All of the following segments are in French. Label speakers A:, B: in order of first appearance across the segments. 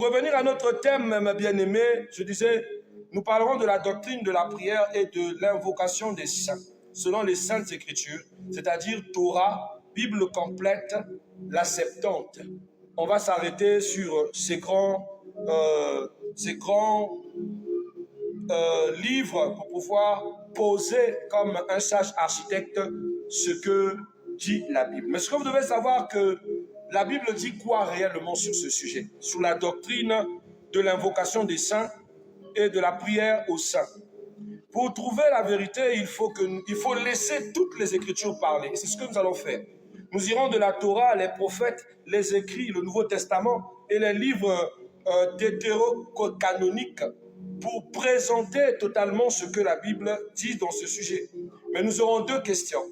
A: Pour revenir à notre thème, mes bien-aimés, je disais, nous parlerons de la doctrine de la prière et de l'invocation des saints, selon les Saintes Écritures, c'est-à-dire Torah, Bible complète, la Septante. On va s'arrêter sur ces grands livres pour pouvoir poser comme un sage architecte ce que dit la Bible. Mais ce que vous devez savoir, que la Bible dit quoi réellement sur ce sujet, sur la doctrine de l'invocation des saints et de la prière aux saints. Pour trouver la vérité, il faut laisser toutes les Écritures parler. C'est ce que nous allons faire. Nous irons de la Torah, les prophètes, les écrits, le Nouveau Testament et les livres deutérocanoniques pour présenter totalement ce que la Bible dit dans ce sujet. Mais nous aurons deux questions.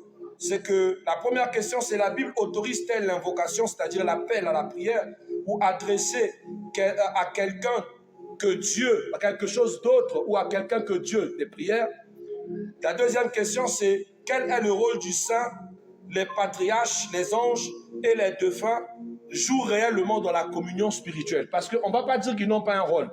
A: C'est que la première question, c'est: la Bible autorise-t-elle l'invocation, c'est-à-dire l'appel à la prière, ou adresser à quelqu'un que Dieu, à quelque chose d'autre, ou à quelqu'un que Dieu, des prières? La deuxième question, c'est: quel est le rôle du saint? Les patriarches, les anges et les défunts jouent réellement dans la communion spirituelle. Parce qu'on ne va pas dire qu'ils n'ont pas un rôle.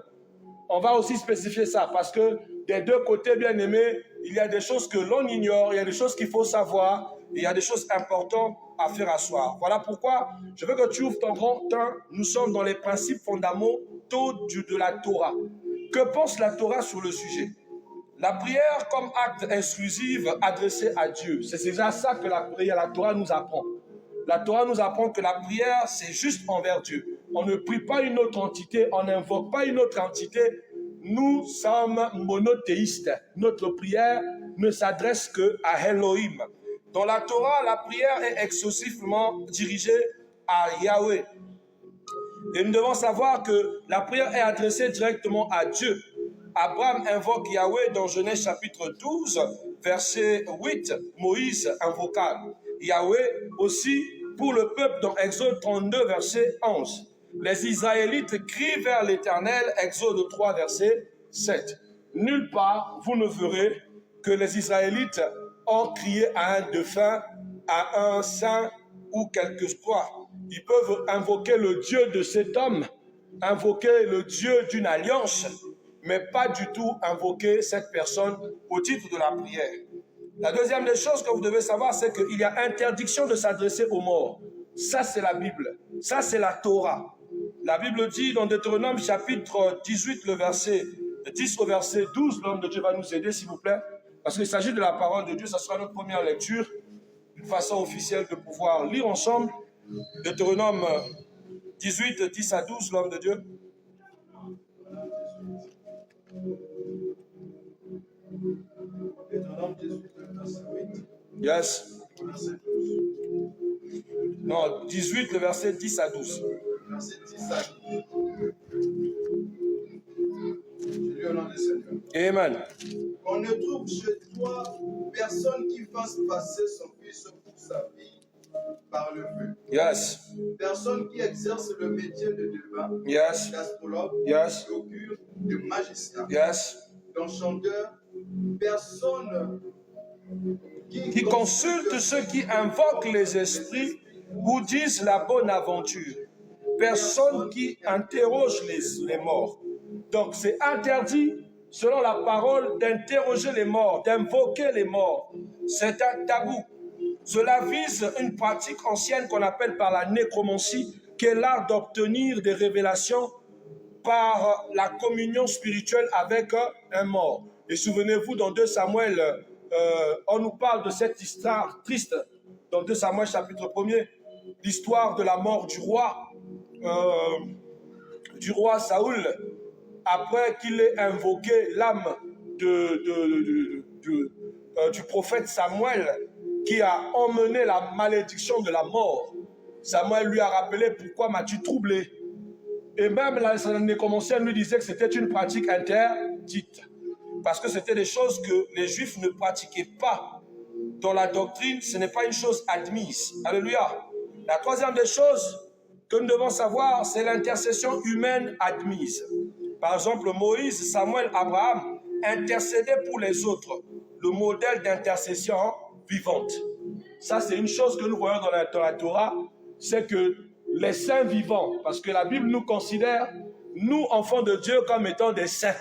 A: On va aussi spécifier ça, parce que des deux côtés, bien aimés, il y a des choses que l'on ignore, il y a des choses qu'il faut savoir, il y a des choses importantes à faire asseoir. Voilà pourquoi je veux que tu ouvres ton grand temps. Nous sommes dans les principes fondamentaux de la Torah. Que pense la Torah sur le sujet? La prière comme acte exclusif adressé à Dieu. C'est déjà ça que la Torah nous apprend. La Torah nous apprend que la prière, c'est juste envers Dieu. On ne prie pas une autre entité, on n'invoque pas une autre entité. Nous sommes monothéistes. Notre prière ne s'adresse qu'à Elohim. Dans la Torah, la prière est exclusivement dirigée à Yahweh. Et nous devons savoir que la prière est adressée directement à Dieu. Abraham invoque Yahweh dans Genèse chapitre 12, verset 8. Moïse invoqua Yahweh aussi pour le peuple dans Exode 32, verset 11. Les Israélites crient vers l'Éternel, Exode 3, verset 7. Nulle part vous ne verrez que les Israélites ont crié à un défunt, à un saint ou quelque chose. Ils peuvent invoquer le Dieu de cet homme, invoquer le Dieu d'une alliance, mais pas du tout invoquer cette personne au titre de la prière. La deuxième des choses que vous devez savoir, c'est qu'il y a interdiction de s'adresser aux morts. Ça, c'est la Bible. Ça, c'est la Torah. La Bible dit dans Deutéronome chapitre 18, le verset 10 au verset 12, l'homme de Dieu va nous aider, s'il vous plaît, parce qu'il s'agit de la parole de Dieu. Ça sera notre première lecture, une façon officielle de pouvoir lire ensemble. Deutéronome 18, 10 à 12, l'homme de Dieu.
B: Deutéronome 18, verset 8.
A: Yes.
B: Verset 12.
A: Non, 18, le verset 10 à 12.
B: Verset 10 à 12. Je lis au nom du Seigneur.
A: Amen.
B: On ne trouve chez toi personne qui fasse passer son fils pour sa vie par le feu.
A: Yes.
B: Personne qui exerce le métier de devin,
A: Yes.
B: d'astrologue,
A: Yes.
B: d'augure, de magicien,
A: Yes.
B: d'enchanteur, personne
A: Qui consulte ceux qui invoquent les esprits ou disent la bonne aventure. Personne qui interroge les morts. Donc c'est interdit, selon la parole, d'interroger les morts, d'invoquer les morts. C'est un tabou. Cela vise une pratique ancienne qu'on appelle par la nécromancie, qui est l'art d'obtenir des révélations par la communion spirituelle avec un mort. Et souvenez-vous, dans 2 Samuel, on nous parle de cette histoire triste, dans 2 Samuel chapitre 1er, l'histoire de la mort du roi Saoul, après qu'il ait invoqué l'âme du prophète Samuel, qui a emmené la malédiction de la mort. Samuel lui a rappelé: pourquoi m'as-tu troublé? Et même la nécromancienne lui disait que c'était une pratique interdite, parce que c'était des choses que les Juifs ne pratiquaient pas. Dans la doctrine, ce n'est pas une chose admise. Alléluia. La troisième des choses que nous devons savoir, c'est l'intercession humaine admise. Par exemple, Moïse, Samuel, Abraham intercédaient pour les autres. Le modèle d'intercession vivante. Ça, c'est une chose que nous voyons dans la Torah, c'est que les saints vivants, parce que la Bible nous considère nous, enfants de Dieu, comme étant des saints.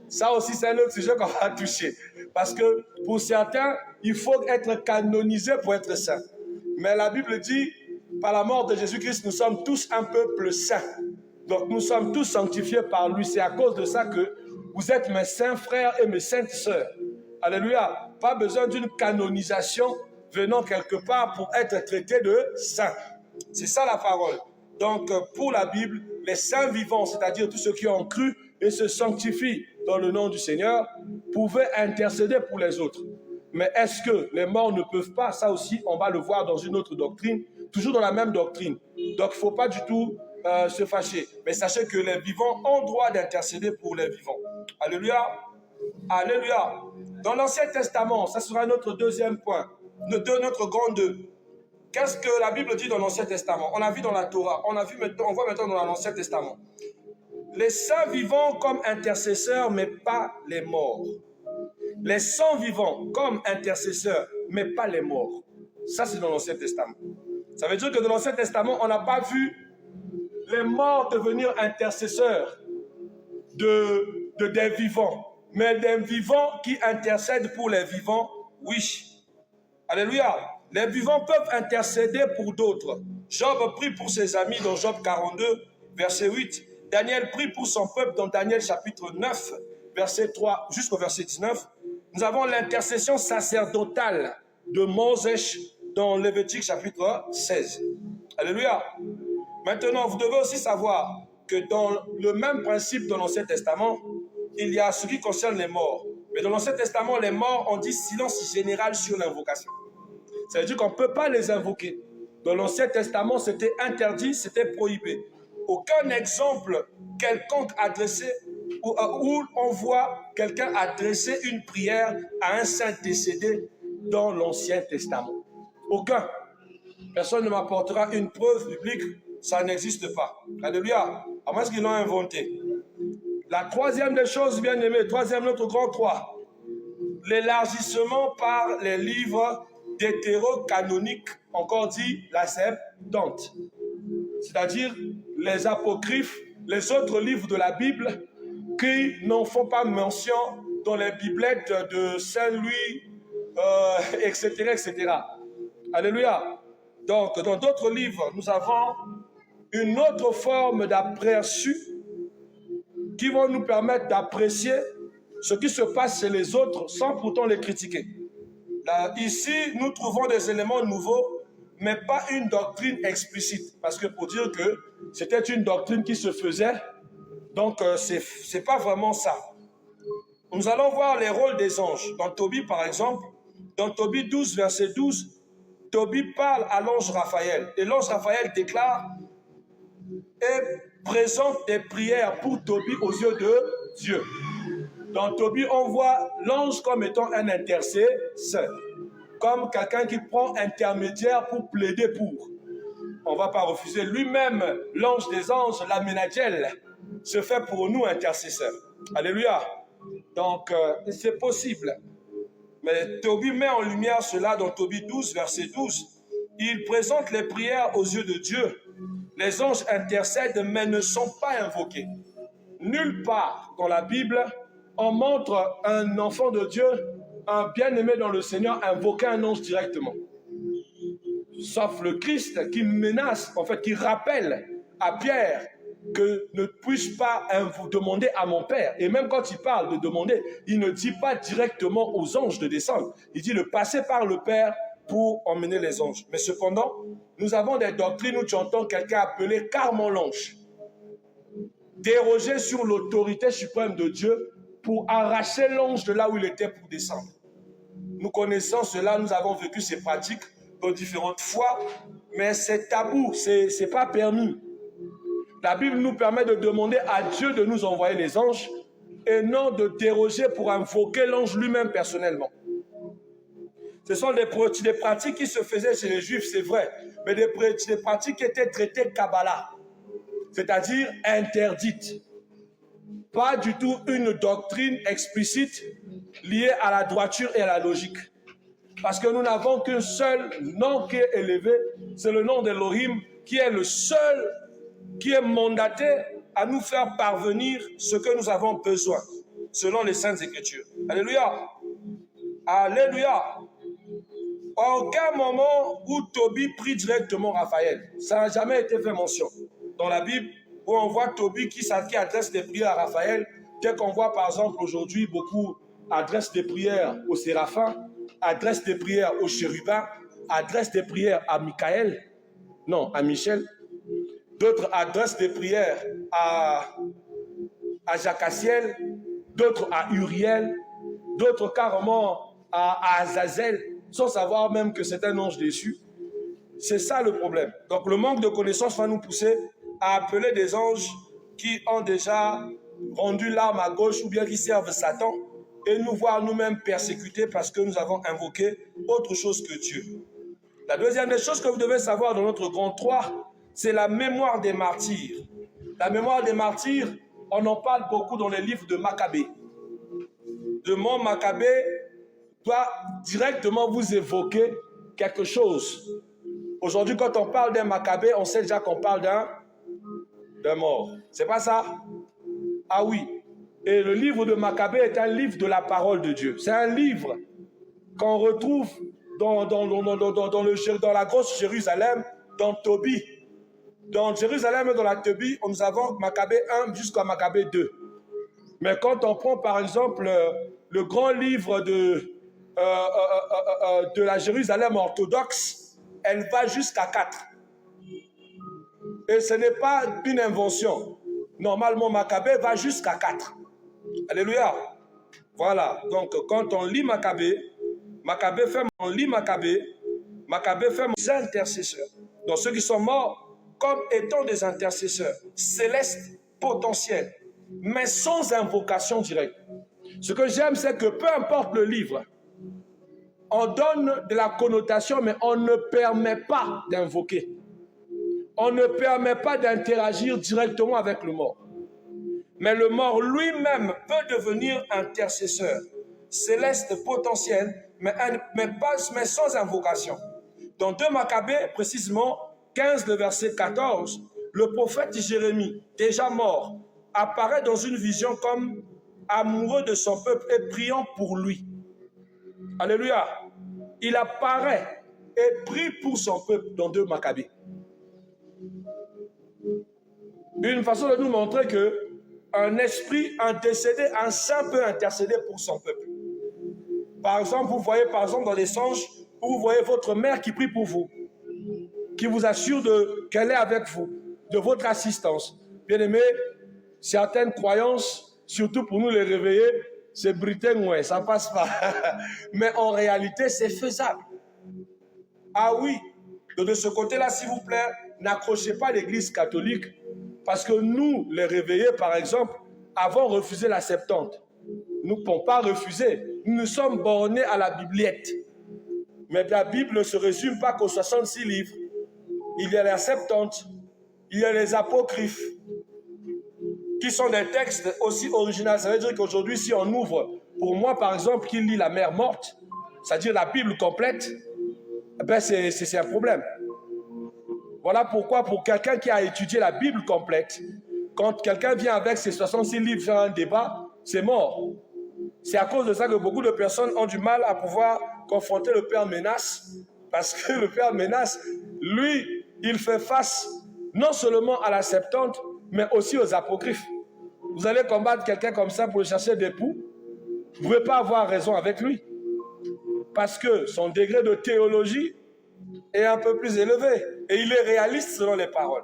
A: Ça aussi, c'est un autre sujet qu'on va toucher. Parce que pour certains, il faut être canonisé pour être saint. Mais la Bible dit, par la mort de Jésus-Christ, nous sommes tous un peuple saint. Donc nous sommes tous sanctifiés par lui. C'est à cause de ça que vous êtes mes saints frères et mes saintes sœurs. Alléluia. Pas besoin d'une canonisation venant quelque part pour être traité de saint. C'est ça la parole. Donc pour la Bible, les saints vivants, c'est-à-dire tous ceux qui ont cru et se sanctifient dans le nom du Seigneur, pouvaient intercéder pour les autres. Mais est-ce que les morts ne peuvent pas? Ça aussi, on va le voir dans une autre doctrine, toujours dans la même doctrine. Donc il ne faut pas du tout se fâcher. Mais sachez que les vivants ont droit d'intercéder pour les vivants. Alléluia. Alléluia. Dans l'Ancien Testament, ça sera notre deuxième point, notre grand 2. Qu'est-ce que la Bible dit dans l'Ancien Testament? On a vu dans la Torah, on voit maintenant dans l'Ancien Testament. Les saints vivants comme intercesseurs, mais pas les morts. Les saints vivants comme intercesseurs, mais pas les morts. Ça, c'est dans l'Ancien Testament. Ça veut dire que dans l'Ancien Testament, on n'a pas vu les morts devenir intercesseurs des vivants. Mais des vivants qui intercèdent pour les vivants, oui. Alléluia. Les vivants peuvent intercéder pour d'autres. Job prie pour ses amis dans Job 42, verset 8. Daniel prie pour son peuple dans Daniel chapitre 9, verset 3 jusqu'au verset 19. Nous avons l'intercession sacerdotale de Moses dans Lévitique chapitre 16. Alléluia. Maintenant, vous devez aussi savoir que dans le même principe dans l'Ancien Testament, il y a ce qui concerne les morts. Mais dans l'Ancien Testament, les morts, on dit silence général sur l'invocation. Ça veut dire qu'on ne peut pas les invoquer. Dans l'Ancien Testament, c'était interdit, c'était prohibé. Aucun exemple quelconque adressé où on voit quelqu'un adresser une prière à un saint décédé dans l'Ancien Testament. Aucun. Personne ne m'apportera une preuve biblique, ça n'existe pas. Alléluia. À moins qu'ils l'ont inventé. La troisième des choses, bien aimés, notre grand 3, l'élargissement par les livres d'hétérocanoniques, encore dit la Septante, c'est-à-dire les apocryphes, les autres livres de la Bible qui n'en font pas mention dans les biblettes de Saint-Louis, etc., etc. Alléluia. Donc, dans d'autres livres, nous avons une autre forme d'aperçu qui vont nous permettre d'apprécier ce qui se passe chez les autres sans pourtant les critiquer. Là, ici, nous trouvons des éléments nouveaux, mais pas une doctrine explicite. Parce que pour dire que c'était une doctrine qui se faisait, donc c'est pas vraiment ça. Nous allons voir les rôles des anges. Dans Tobie, par exemple, dans Tobie 12, verset 12, Tobie parle à l'ange Raphaël. Et l'ange Raphaël déclare et présente des prières pour Tobie aux yeux de Dieu. Dans Tobie, on voit l'ange comme étant un intercesseur, comme quelqu'un qui prend intermédiaire pour plaider pour. On ne va pas refuser. Lui-même, l'ange des anges, l'Aménadiel, se fait pour nous intercesseur. Alléluia. Donc, c'est possible. Mais Tobie met en lumière cela dans Tobie 12, verset 12. Il présente les prières aux yeux de Dieu. Les anges intercèdent, mais ne sont pas invoqués. Nulle part dans la Bible, on montre un enfant de Dieu, un bien-aimé dans le Seigneur, invoquer un ange directement. Sauf le Christ qui menace, en fait, qui rappelle à Pierre que ne puis-je pas vous demander à mon Père. Et même quand il parle de demander, il ne dit pas directement aux anges de descendre. Il dit de passer par le Père pour emmener les anges. Mais cependant, nous avons des doctrines où tu entends quelqu'un appelé carrément l'ange, déroger sur l'autorité suprême de Dieu pour arracher l'ange de là où il était pour descendre. Nous connaissons cela, nous avons vécu ces pratiques dans différentes fois, mais c'est tabou, c'est pas permis. La Bible nous permet de demander à Dieu de nous envoyer les anges et non de déroger pour invoquer l'ange lui-même personnellement. Ce sont des pratiques qui se faisaient chez les Juifs, c'est vrai, mais des pratiques qui étaient traitées Kabbalah, c'est-à-dire interdites. Pas du tout une doctrine explicite liée à la droiture et à la logique. Parce que nous n'avons qu'un seul nom qui est élevé, c'est le nom d'Elohim, qui est le seul qui est mandaté à nous faire parvenir ce que nous avons besoin, selon les Saintes Écritures. Alléluia. Alléluia. À aucun moment où Tobie prie directement Raphaël. Ça n'a jamais été fait mention dans la Bible où on voit Tobie qui adresse des prières à Raphaël, tel qu'on voit par exemple aujourd'hui beaucoup adressent des prières aux séraphins, adressent des prières aux chérubins, adressent des prières à Michael, non, à Michel. D'autres adressent des prières à Jacassiel, d'autres à Uriel, d'autres carrément à Azazel, sans savoir même que c'est un ange déçu. C'est ça le problème. Donc le manque de connaissances va nous pousser à appeler des anges qui ont déjà rendu l'arme à gauche ou bien qui servent Satan et nous voir nous-mêmes persécutés parce que nous avons invoqué autre chose que Dieu. La deuxième des choses que vous devez savoir dans notre grand 3, c'est la mémoire des martyrs. La mémoire des martyrs, on en parle beaucoup dans les livres de Maccabée. De mon Maccabée doit directement vous évoquer quelque chose. Aujourd'hui, quand on parle d'un Maccabée, on sait déjà qu'on parle d'un mort. C'est pas ça? Ah oui. Et le livre de Maccabée est un livre de la parole de Dieu. C'est un livre qu'on retrouve dans la grosse Jérusalem, dans Tobie. Dans Jérusalem et dans la Tobie, nous avons Maccabée 1 jusqu'à Maccabée 2. Mais quand on prend par exemple le grand livre de la Jérusalem orthodoxe, elle va jusqu'à 4. Et ce n'est pas une invention. Normalement, Maccabée va jusqu'à 4. Alléluia. Voilà. Donc, quand on lit Maccabée fait des intercesseurs. Donc, ceux qui sont morts comme étant des intercesseurs célestes potentiels, mais sans invocation directe. Ce que j'aime, c'est que peu importe le livre, on donne de la connotation, mais on ne permet pas d'invoquer. On ne permet pas d'interagir directement avec le mort. Mais le mort lui-même peut devenir intercesseur, céleste potentiel, mais sans invocation. Dans 2 Maccabées, précisément 15, le verset 14, le prophète Jérémie, déjà mort, apparaît dans une vision comme amoureux de son peuple et priant pour lui. Alléluia. Il apparaît et prie pour son peuple dans 2 Maccabées. Une façon de nous montrer que un esprit intercédé, un saint peut intercéder pour son peuple. Par exemple, vous voyez dans les songes, où vous voyez votre mère qui prie pour vous, qui vous assure qu'elle est avec vous, de votre assistance. Bien aimé, certaines croyances, surtout pour nous les réveiller, c'est britannique, ouais, ça passe pas. Mais en réalité, c'est faisable. Ah oui, donc de ce côté-là, s'il vous plaît, n'accrochez pas l'Église catholique, parce que nous, les réveillés, par exemple, avons refusé la Septante. Nous ne pouvons pas refuser. Nous nous sommes bornés à la Bibliette. Mais la Bible ne se résume pas qu'aux 66 livres. Il y a la Septante, il y a les apocryphes, qui sont des textes aussi originaux. Ça veut dire qu'aujourd'hui, si on ouvre, pour moi, par exemple, qui lit la mer morte, c'est-à-dire la Bible complète, ben c'est un problème. Voilà pourquoi, pour quelqu'un qui a étudié la Bible complète, quand quelqu'un vient avec ses 66 livres faire un débat, c'est mort. C'est à cause de ça que beaucoup de personnes ont du mal à pouvoir confronter le Père Ménasse, parce que le Père Ménasse, lui, il fait face non seulement à la Septante, mais aussi aux apocryphes. Vous allez combattre quelqu'un comme ça pour le chercher d'époux, vous ne pouvez pas avoir raison avec lui, parce que son degré de théologie est un peu plus élevé, et il est réaliste selon les paroles.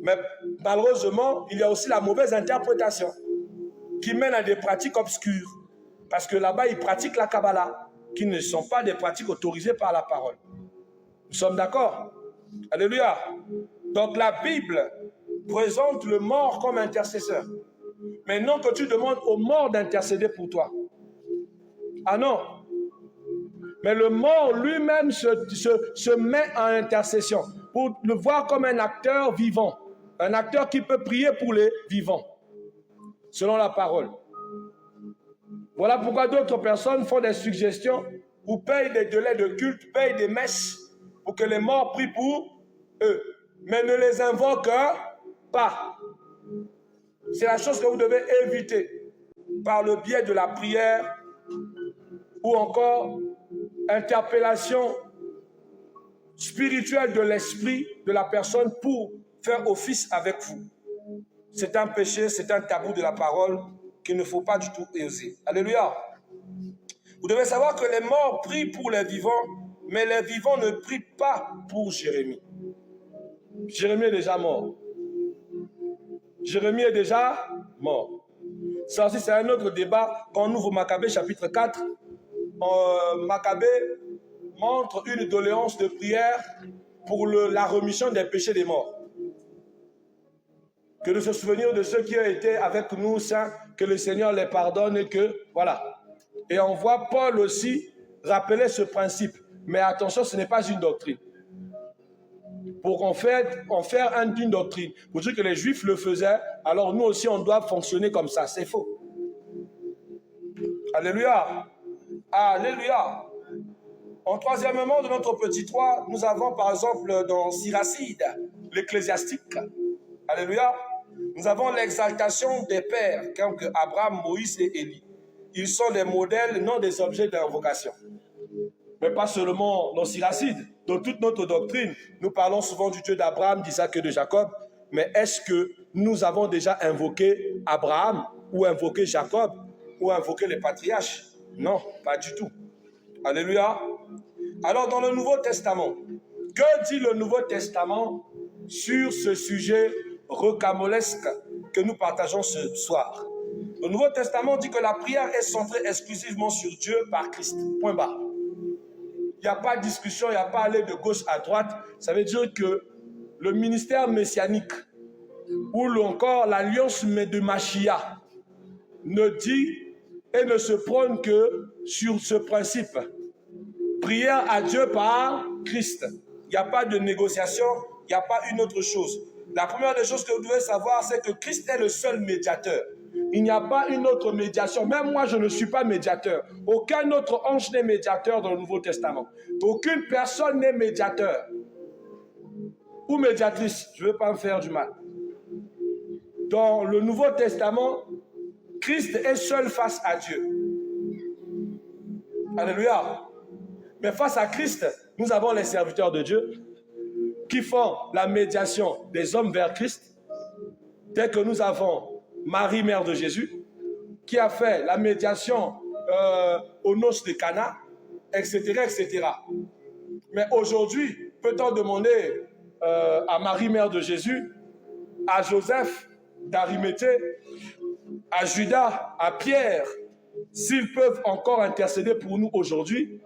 A: Mais malheureusement, il y a aussi la mauvaise interprétation, qui mène à des pratiques obscures, parce que là-bas, ils pratiquent la Kabbalah, qui ne sont pas des pratiques autorisées par la parole. Nous sommes d'accord? Alléluia. Donc la Bible présente le mort comme intercesseur. Mais non que tu demandes au mort d'intercéder pour toi. Ah non. Mais le mort lui-même se met en intercession pour le voir comme un acteur vivant. Un acteur qui peut prier pour les vivants, selon la parole. Voilà pourquoi d'autres personnes font des suggestions ou payent des délais de culte, payent des messes pour que les morts prient pour eux, mais ne les invoquent pas. C'est la chose que vous devez éviter par le biais de la prière ou encore interpellation spirituelle de l'esprit de la personne pour faire office avec vous. C'est un péché, c'est un tabou de la parole qu'il ne faut pas du tout oser. Alléluia. Vous devez savoir que les morts prient pour les vivants, mais les vivants ne prient pas pour Jérémie. Jérémie est déjà mort. Jérémie est déjà mort. Ça aussi, c'est un autre débat. Quand on ouvre Maccabée chapitre 4, Maccabée montre une doléance de prière pour la remission des péchés des morts. Que de se souvenir de ceux qui ont été avec nous saints, que le Seigneur les pardonne et que, voilà. Et on voit Paul aussi rappeler ce principe. Mais attention, ce n'est pas une doctrine. Pour en faire une doctrine. Pour dire que les Juifs le faisaient, alors nous aussi on doit fonctionner comme ça. C'est faux. Alléluia. Alléluia. En troisièmement de notre petit 3, nous avons par exemple dans Siracide, l'ecclésiastique. Alléluia. Nous avons l'exaltation des pères, comme Abraham, Moïse et Élie. Ils sont des modèles, non des objets d'invocation. Mais pas seulement dans Siracide. Dans toute notre doctrine, nous parlons souvent du Dieu d'Abraham, d'Isaac et de Jacob. Mais est-ce que nous avons déjà invoqué Abraham ou invoqué Jacob ou invoqué les patriarches? Non, pas du tout. Alléluia. Alors dans le Nouveau Testament, que dit le Nouveau Testament sur ce sujet rocambolesque que nous partageons ce soir? Le Nouveau Testament dit que la prière est centrée exclusivement sur Dieu par Christ. Point barre. Il n'y a pas de discussion, il n'y a pas aller de gauche à droite. Ça veut dire que le ministère messianique ou encore l'alliance de Machia ne dit et ne se prône que sur ce principe. Prière à Dieu par Christ. Il n'y a pas de négociation, il n'y a pas une autre chose. La première des choses que vous devez savoir, c'est que Christ est le seul médiateur. Il n'y a pas une autre médiation. Même moi, je ne suis pas médiateur. Aucun autre ange n'est médiateur dans le Nouveau Testament. Aucune personne n'est médiateur. Ou médiatrice. Je ne veux pas me faire du mal. Dans le Nouveau Testament, Christ est seul face à Dieu. Alléluia. Mais face à Christ, nous avons les serviteurs de Dieu qui font la médiation des hommes vers Christ, tel que nous avons Marie, mère de Jésus, qui a fait la médiation aux noces de Cana, etc., etc. Mais aujourd'hui, peut-on demander à Marie, mère de Jésus, à Joseph d'Arimathée, à Judas, à Pierre, s'ils peuvent encore intercéder pour nous aujourd'hui?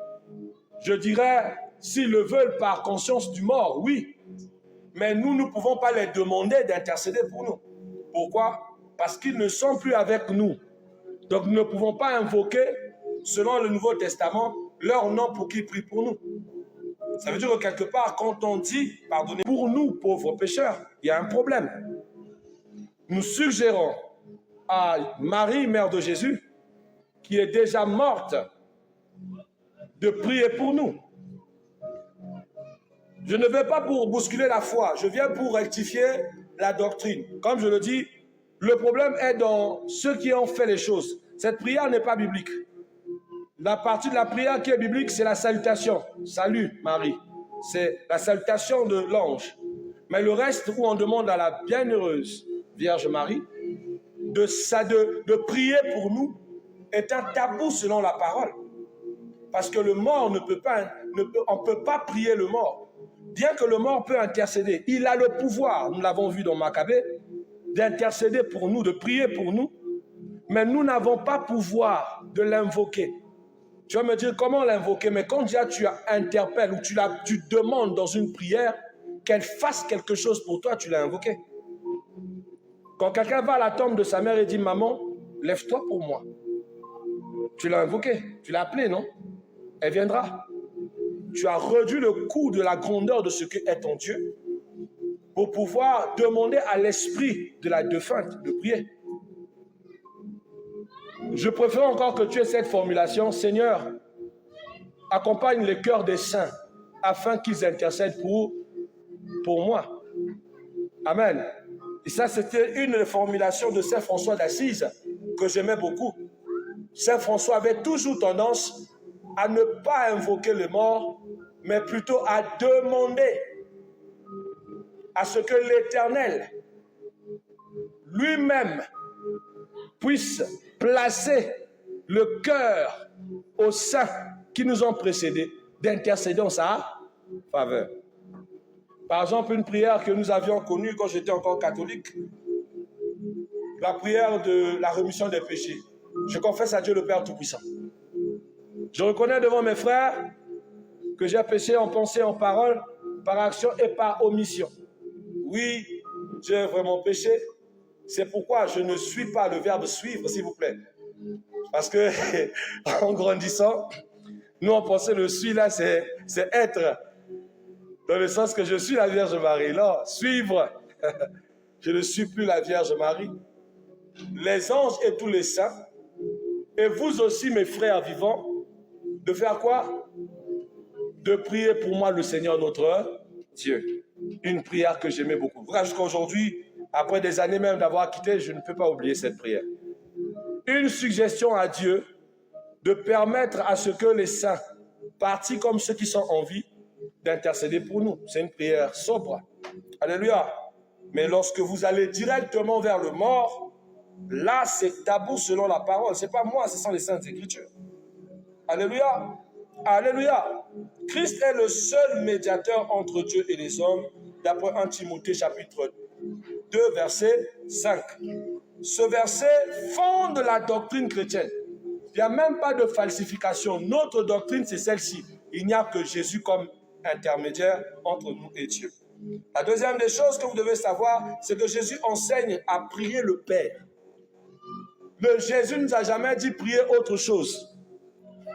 A: Je dirais, s'ils le veulent par conscience du mort, oui. Mais nous ne pouvons pas les demander d'intercéder pour nous. Pourquoi? Parce qu'ils ne sont plus avec nous. Donc nous ne pouvons pas invoquer, selon le Nouveau Testament, leur nom pour qu'ils prient pour nous. Ça veut dire que quelque part, quand on dit « pardonnez pour nous, pauvres pécheurs », il y a un problème. Nous suggérons à Marie, mère de Jésus, qui est déjà morte, de prier pour nous. Je ne vais pas pour bousculer la foi, je viens pour rectifier la doctrine. Comme je le dis, le problème est dans ceux qui ont fait les choses. Cette prière n'est pas biblique. La partie de la prière qui est biblique, c'est la salutation. Salut Marie. C'est la salutation de l'ange. Mais le reste où on demande à la bienheureuse Vierge Marie de prier pour nous est un tabou selon la parole. Parce que le mort on ne peut pas prier le mort. Bien que le mort peut intercéder, il a le pouvoir, nous l'avons vu dans Maccabée, d'intercéder pour nous, de prier pour nous, mais nous n'avons pas pouvoir de l'invoquer. Tu vas me dire comment l'invoquer, mais quand déjà tu interpelles ou tu demandes dans une prière qu'elle fasse quelque chose pour toi, tu l'as invoqué. Quand quelqu'un va à la tombe de sa mère et dit « Maman, lève-toi pour moi », tu l'as invoqué, tu l'as appelée, non? Elle viendra. Tu as réduit le coût de la grandeur de ce qu'est ton Dieu pour pouvoir demander à l'esprit de la défunte de prier. Je préfère encore que tu aies cette formulation. Seigneur, accompagne les cœurs des saints afin qu'ils intercèdent pour moi. Amen. Et ça, c'était une formulation de Saint François d'Assise que j'aimais beaucoup. Saint François avait toujours tendance à ne pas invoquer le mort, mais plutôt à demander à ce que l'Éternel lui-même puisse placer le cœur aux saints qui nous ont précédés, d'intercéder en sa faveur. Par exemple, une prière que nous avions connue quand j'étais encore catholique, la prière de la rémission des péchés. Je confesse à Dieu le Père Tout-Puissant. Je reconnais devant mes frères que j'ai péché en pensée, en parole, par action et par omission. Oui, j'ai vraiment péché. C'est pourquoi je ne suis pas le verbe suivre, s'il vous plaît. Parce que, en grandissant, nous on pensait le suis là, c'est être. Dans le sens que je suis la Vierge Marie. Là, suivre, je ne suis plus la Vierge Marie. Les anges et tous les saints, et vous aussi mes frères vivants, de faire quoi? De prier pour moi le Seigneur notre Dieu. Une prière que j'aimais beaucoup. Jusqu'à aujourd'hui, après des années même d'avoir quitté, je ne peux pas oublier cette prière. Une suggestion à Dieu de permettre à ce que les saints, partis comme ceux qui sont en vie, d'intercéder pour nous. C'est une prière sobre. Alléluia. Mais lorsque vous allez directement vers le mort, là c'est tabou selon la parole. Ce n'est pas moi, ce sont les saintes écritures. Alléluia. Alléluia. Christ est le seul médiateur entre Dieu et les hommes, d'après 1 Timothée chapitre 2, verset 5. Ce verset fonde la doctrine chrétienne. Il n'y a même pas de falsification. Notre doctrine, c'est celle-ci. Il n'y a que Jésus comme intermédiaire entre nous et Dieu. La deuxième des choses que vous devez savoir, c'est que Jésus enseigne à prier le Père. Jésus ne nous a jamais dit prier autre chose.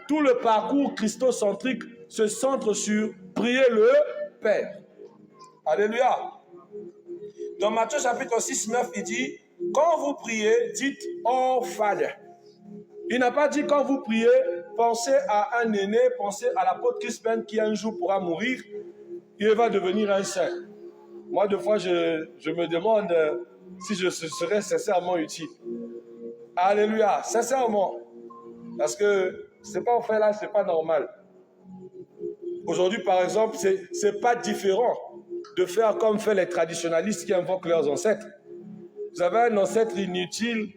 A: Tout le parcours christocentrique se centre sur prier le Père. Alléluia. Dans Matthieu chapitre 6, 9, il dit, quand vous priez, dites « Oh Father ». Il n'a pas dit quand vous priez, pensez à un aîné, pensez à l'apôtre Crispin qui un jour pourra mourir, il va devenir un saint. Moi, deux fois, je me demande si je serais sincèrement utile. Alléluia, sincèrement. Parce que ce n'est pas au fait là, ce n'est pas normal. Aujourd'hui, par exemple, ce n'est pas différent de faire comme font les traditionalistes qui invoquent leurs ancêtres. Vous avez un ancêtre inutile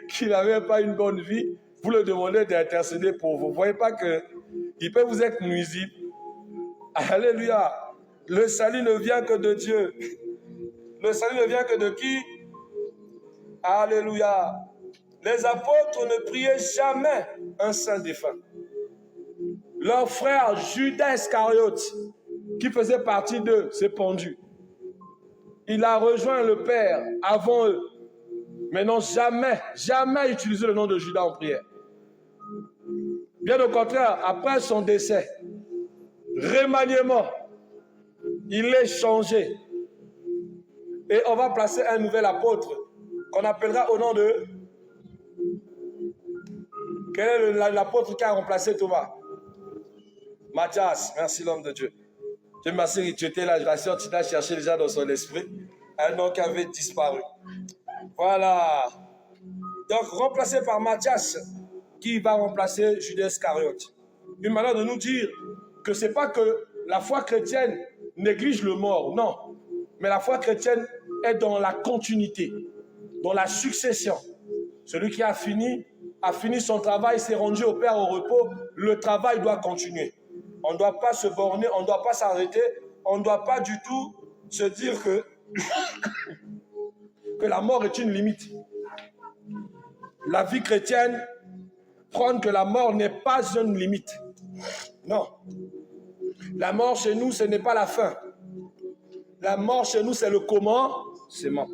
A: qui n'avait pas une bonne vie, vous le demandez d'intercéder pour vous. Vous ne voyez pas qu'il peut vous être nuisible. Alléluia. Le salut ne vient que de Dieu. Le salut ne vient que de qui? Alléluia. Les apôtres ne priaient jamais un saint défunt. Leur frère Judas Iscariote, qui faisait partie d'eux, s'est pendu. Il a rejoint le Père avant eux. Mais n'ont jamais utilisé le nom de Judas en prière. Bien au contraire, après son décès, remaniement, il est changé. Et on va placer un nouvel apôtre qu'on appellera au nom de... Quel est l'apôtre qui a remplacé Thomas? Matthias, merci l'homme de Dieu. Dieu merci, tu étais là, la sœur Tina cherchait déjà dans son esprit un nom qui avait disparu. Voilà. Donc, remplacé par Matthias, qui va remplacer Judas Iscariote. Une manière de nous dire que ce n'est pas que la foi chrétienne néglige le mort, non. Mais la foi chrétienne est dans la continuité, dans la succession. Celui qui a fini son travail, s'est rendu au Père au repos, le travail doit continuer. On ne doit pas se borner, on ne doit pas s'arrêter, on ne doit pas du tout se dire que la mort est une limite. La vie chrétienne prône que la mort n'est pas une limite. Non. La mort chez nous, ce n'est pas la fin. La mort chez nous, c'est le commencement.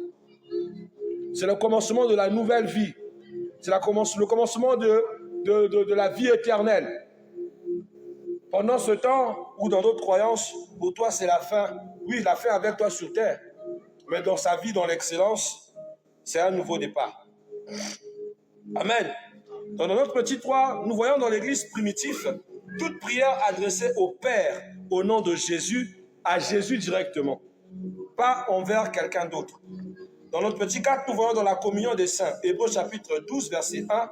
A: C'est le commencement de la nouvelle vie. C'est le commencement de la vie éternelle. Pendant ce temps, ou dans d'autres croyances, pour toi, c'est la fin. Oui, la fin avec toi sur terre. Mais dans sa vie, dans l'excellence, c'est un nouveau départ. Amen. Dans notre petit 3, nous voyons dans l'église primitive toute prière adressée au Père au nom de Jésus, à Jésus directement. pas envers quelqu'un d'autre. Dans notre petit cadre, nous voyons dans la communion des saints, Hébreux chapitre 12, verset 1,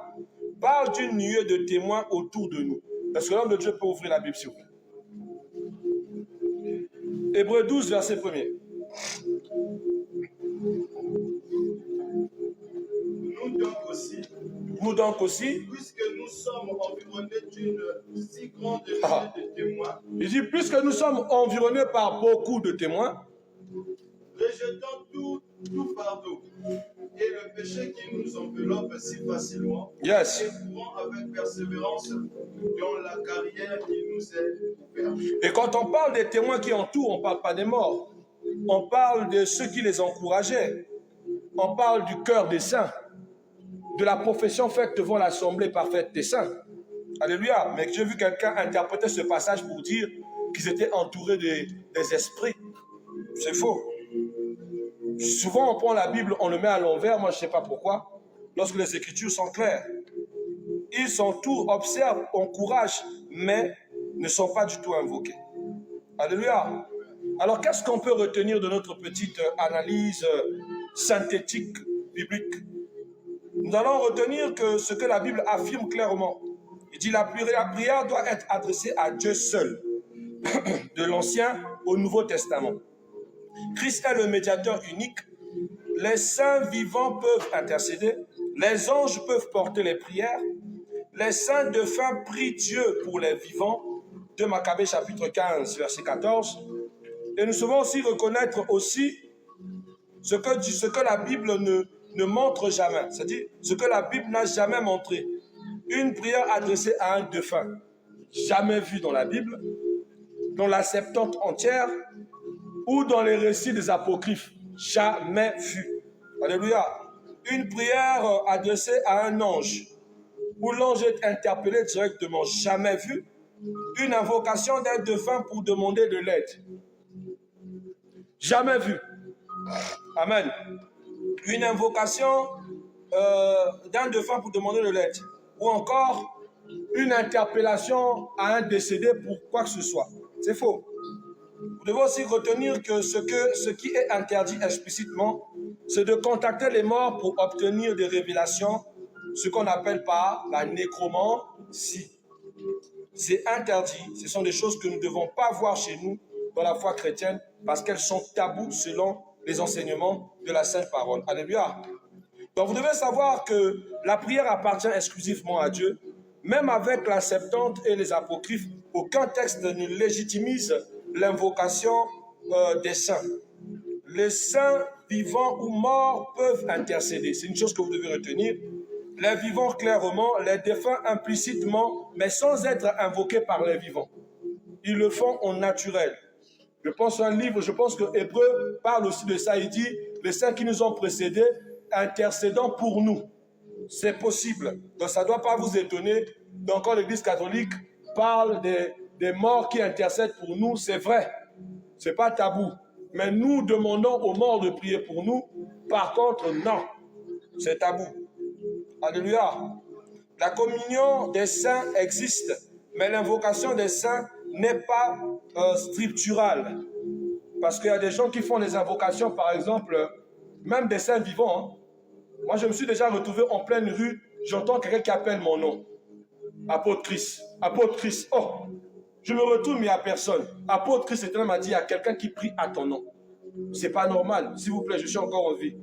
A: parle d'une nuée de témoins autour de nous. Est-ce que l'homme de Dieu peut ouvrir la Bible, s'il vous plaît? Hébreux 12, verset 1er. Nous donc aussi,
B: puisque nous sommes environnés d'une si grande nuée de témoins,
A: il dit, puisque nous sommes environnés par beaucoup de témoins,
B: rejetons tout fardeau et le péché qui nous enveloppe si facilement,
A: yes.
B: et courons avec persévérance dans la carrière qui nous est ouverte.
A: Et quand on parle des témoins qui entourent, on ne parle pas des morts. On parle de ceux qui les encourageaient. On parle du cœur des saints, de la profession faite devant l'assemblée parfaite des saints. Alléluia. Mais j'ai vu quelqu'un interpréter ce passage pour dire qu'ils étaient entourés des esprits. C'est faux. Souvent, on prend la Bible, on le met à l'envers. Moi, je ne sais pas pourquoi. Lorsque les Écritures sont claires, ils s'entourent, observent, encouragent, mais ne sont pas du tout invoqués. Alléluia. Alors, qu'est-ce qu'on peut retenir de notre petite analyse synthétique biblique? Nous allons retenir que ce que la Bible affirme clairement. Il dit la prière doit être adressée à Dieu seul, de l'Ancien au Nouveau Testament. Christ est le médiateur unique. Les saints vivants peuvent intercéder. Les anges peuvent porter les prières. Les saints défunts prient Dieu pour les vivants. 2 Maccabées chapitre 15, verset 14. Et nous devons aussi reconnaître aussi ce que la Bible ne montre jamais. C'est-à-dire ce que la Bible n'a jamais montré. Une prière adressée à un défunt, jamais vue dans la Bible, dans la Septante entière, ou dans les récits des apocryphes, jamais vue. Alléluia. Une prière adressée à un ange, où l'ange est interpellé directement, jamais vue. Une invocation d'un défunt pour demander de l'aide, jamais vue. Amen. Une invocation d'un défunt pour demander de l'aide. Ou encore une interpellation à un décédé pour quoi que ce soit. C'est faux. Vous devez aussi retenir que ce qui est interdit explicitement, c'est de contacter les morts pour obtenir des révélations, ce qu'on appelle par la nécromancie. C'est interdit. Ce sont des choses que nous ne devons pas voir chez nous dans la foi chrétienne parce qu'elles sont tabous selon les enseignements de la Sainte Parole. Alléluia. Donc vous devez savoir que la prière appartient exclusivement à Dieu. Même avec la Septante et les apocryphes, aucun texte ne légitimise l'invocation des saints. Les saints vivants ou morts peuvent intercéder. C'est une chose que vous devez retenir. Les vivants clairement, les défunts implicitement, mais sans être invoqués par les vivants. Ils le font au naturel. Je pense à un livre, je pense que Hébreux parle aussi de ça. Il dit, les saints qui nous ont précédés, intercédant pour nous. C'est possible. Donc ça ne doit pas vous étonner. Donc quand l'Église catholique parle des morts qui intercèdent pour nous, c'est vrai. Ce n'est pas tabou. Mais nous demandons aux morts de prier pour nous. Par contre, non. C'est tabou. Alléluia. La communion des saints existe, mais l'invocation des saints n'est pas scripturale. Parce qu'il y a des gens qui font des invocations, par exemple, même des saints vivants. Hein. Moi, je me suis déjà retrouvé en pleine rue, j'entends quelqu'un qui appelle mon nom. Apôtre Christ. Apôtre Christ. Oh, je me retourne, mais il n'y a personne. Apôtre Christ, c'est m'a dit, il y a quelqu'un qui prie à ton nom. C'est pas normal. S'il vous plaît, je suis encore en vie.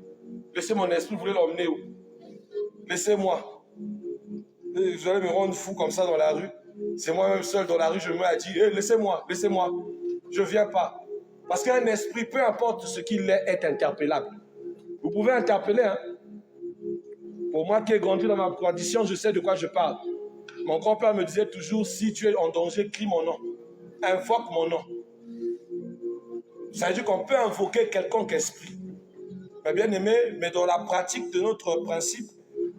A: Laissez mon esprit, vous voulez l'emmener où? Laissez-moi. Vous allez me rendre fou comme ça dans la rue. C'est moi-même seul dans la rue, je me mets à dire, hey, laissez-moi, laissez-moi. Je ne viens pas. Parce qu'un esprit, peu importe ce qu'il est interpellable. Vous pouvez interpeller, hein. Pour moi qui ai grandi dans ma tradition, je sais de quoi je parle. Mon grand-père me disait toujours, si tu es en danger, crie mon nom. Invoque mon nom. Ça veut dire qu'on peut invoquer quelconque esprit. Mais bien aimé, mais dans la pratique de notre principe,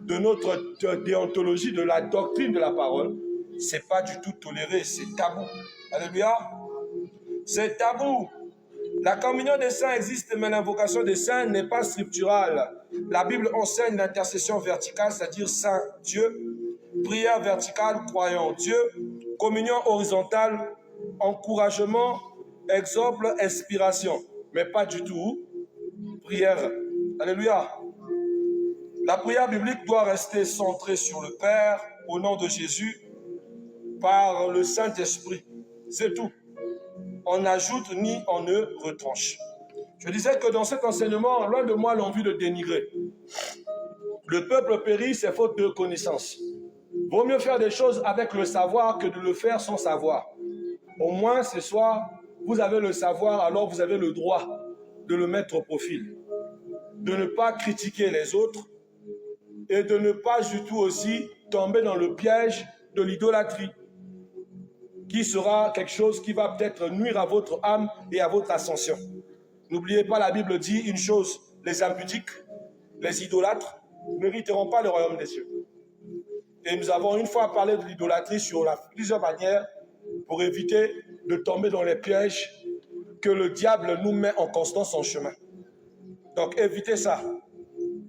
A: de notre déontologie, de la doctrine de la parole, ce n'est pas du tout toléré, c'est tabou. Alléluia. C'est tabou. La communion des saints existe, mais l'invocation des saints n'est pas scripturale. La Bible enseigne l'intercession verticale, c'est-à-dire Saint Dieu, prière verticale, croyant Dieu, communion horizontale, encouragement, exemple, inspiration. mais pas du tout prière. Alléluia. La prière biblique doit rester centrée sur le Père, au nom de Jésus, par le Saint-Esprit. C'est tout. On n'ajoute ni on ne retranche. Je disais que dans cet enseignement, loin de moi l'envie de dénigrer. Le peuple périt, c'est faute de connaissance. Vaut mieux faire des choses avec le savoir que de le faire sans savoir. Au moins, ce soir, vous avez le savoir, alors vous avez le droit de le mettre au profil. De ne pas critiquer les autres et de ne pas du tout aussi tomber dans le piège de l'idolâtrie, qui sera quelque chose qui va peut-être nuire à votre âme et à votre ascension. N'oubliez pas, la Bible dit une chose, les impudiques, les idolâtres, ne mériteront pas le royaume des cieux. Et nous avons une fois parlé de l'idolâtrie sur plusieurs manières pour éviter de tomber dans les pièges que le diable nous met en constance en chemin. Donc évitez ça.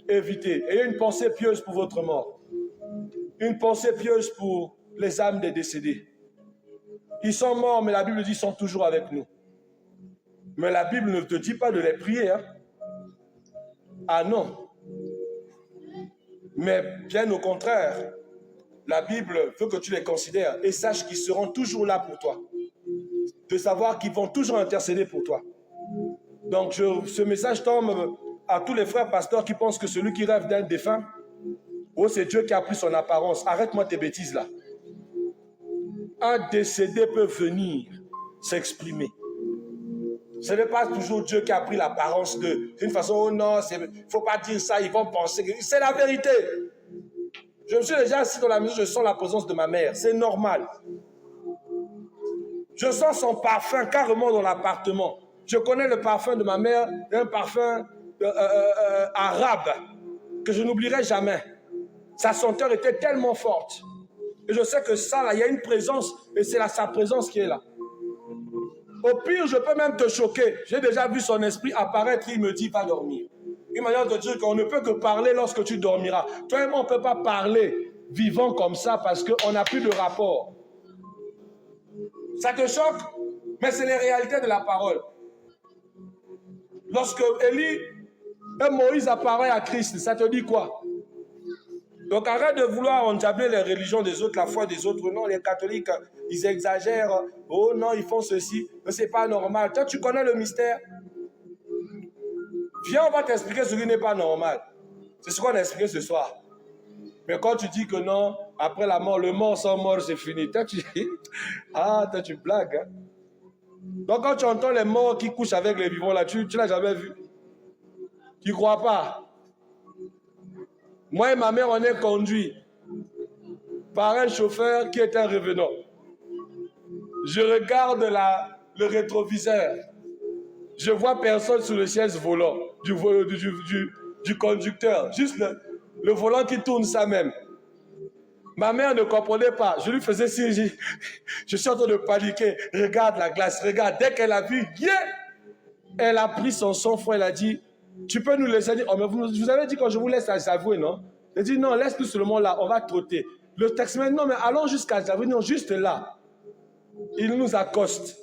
A: Évitez. Ayez une pensée pieuse pour votre mort. Une pensée pieuse pour les âmes des décédés. Ils sont morts, mais la Bible dit qu'ils sont toujours avec nous. Mais la Bible ne te dit pas de les prier. Hein? Ah non. Mais bien au contraire, la Bible veut que tu les considères et sache qu'ils seront toujours là pour toi. De savoir qu'ils vont toujours intercéder pour toi. Donc ce message tombe à tous les frères pasteurs qui pensent que celui qui rêve d'un défunt, oh c'est Dieu qui a pris son apparence. Arrête-moi tes bêtises là. Un décédé peut venir s'exprimer. Ce n'est pas toujours Dieu qui a pris l'apparence d'une façon, oh non, il ne faut pas dire ça, ils vont penser que... C'est la vérité. Je me suis déjà assis dans la maison, je sens la présence de ma mère. C'est normal. Je sens son parfum carrément dans l'appartement. Je connais le parfum de ma mère, un parfum arabe que je n'oublierai jamais. Sa senteur était tellement forte. Et je sais que ça, là, il y a une présence, et c'est sa présence qui est là. Au pire, je peux même te choquer. J'ai déjà vu son esprit apparaître, il me dit, va dormir. Il m'a dit de dire qu'on ne peut que parler lorsque tu dormiras. Toi et moi, on ne peut pas parler vivant comme ça parce qu'on n'a plus de rapport. Ça te choque? Mais c'est les réalités de la parole. Lorsque Élie et Moïse apparaissent à Christ, ça te dit quoi? Donc arrête de vouloir endiabler les religions des autres, la foi des autres. Non, les catholiques, ils exagèrent. Oh non, ils font ceci. Mais ce n'est pas normal. Toi, tu connais le mystère. Viens, on va t'expliquer ce qui n'est pas normal. C'est ce qu'on a expliqué ce soir. Mais quand tu dis que non, après la mort, le mort sans mort, c'est fini. Toi, toi, tu blagues. Hein? Donc quand tu entends les morts qui couchent avec les vivants là, tu ne l'as jamais vu. Tu ne crois pas? Moi et ma mère, on est conduits par un chauffeur qui est un revenant. Je regarde le rétroviseur. Je vois personne sur le siège volant du conducteur. Juste le volant qui tourne ça même. Ma mère ne comprenait pas. Je lui faisais signe. Je suis en train de paniquer. Regarde la glace, regarde. Dès qu'elle a vu, yeah! Elle a pris son sang-froid. Elle a dit, tu peux nous laisser dire, oh, mais vous avez dit quand je vous laisse à Javoué, non? Elle dit, non, laisse-nous seulement là, on va trotter. Le taximan, non, mais allons jusqu'à Javoué, non, juste là. Il nous accoste.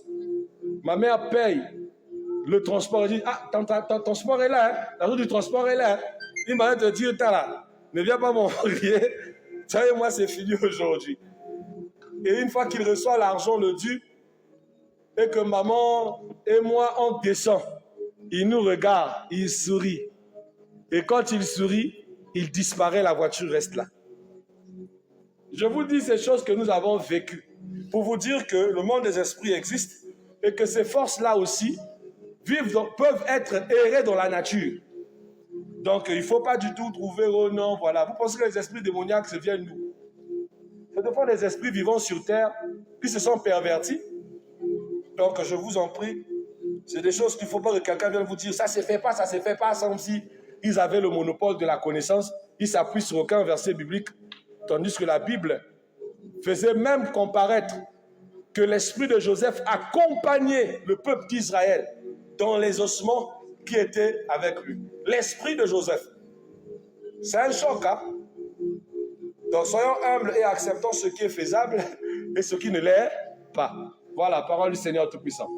A: Ma mère paye le transport. Elle dit, ah, ton transport est là, hein? La route du transport est là. Hein? Il m'a dit de dire, t'as là, ne viens pas m'envoyer. Tu sais, moi, c'est fini aujourd'hui. Et une fois qu'il reçoit l'argent, le dû, et que maman et moi, on descend, il nous regarde, il sourit. Et quand il sourit, il disparaît, la voiture reste là. Je vous dis ces choses que nous avons vécues pour vous dire que le monde des esprits existe et que ces forces-là aussi peuvent être errées dans la nature. Donc, il ne faut pas du tout trouver, oh non, voilà. Vous pensez que les esprits démoniaques, se viennent d'où? C'est des fois des esprits vivant sur terre qui se sont pervertis. Donc, je vous en prie, c'est des choses qu'il ne faut pas que quelqu'un vienne vous dire, ça ne se fait pas, comme si ils avaient le monopole de la connaissance. Ils s'appuient sur aucun verset biblique, tandis que la Bible faisait même comparaître que l'esprit de Joseph accompagnait le peuple d'Israël dans les ossements qui étaient avec lui. L'esprit de Joseph. C'est un choc, hein? Donc soyons humbles et acceptons ce qui est faisable et ce qui ne l'est pas. Voilà, parole du Seigneur Tout-Puissant.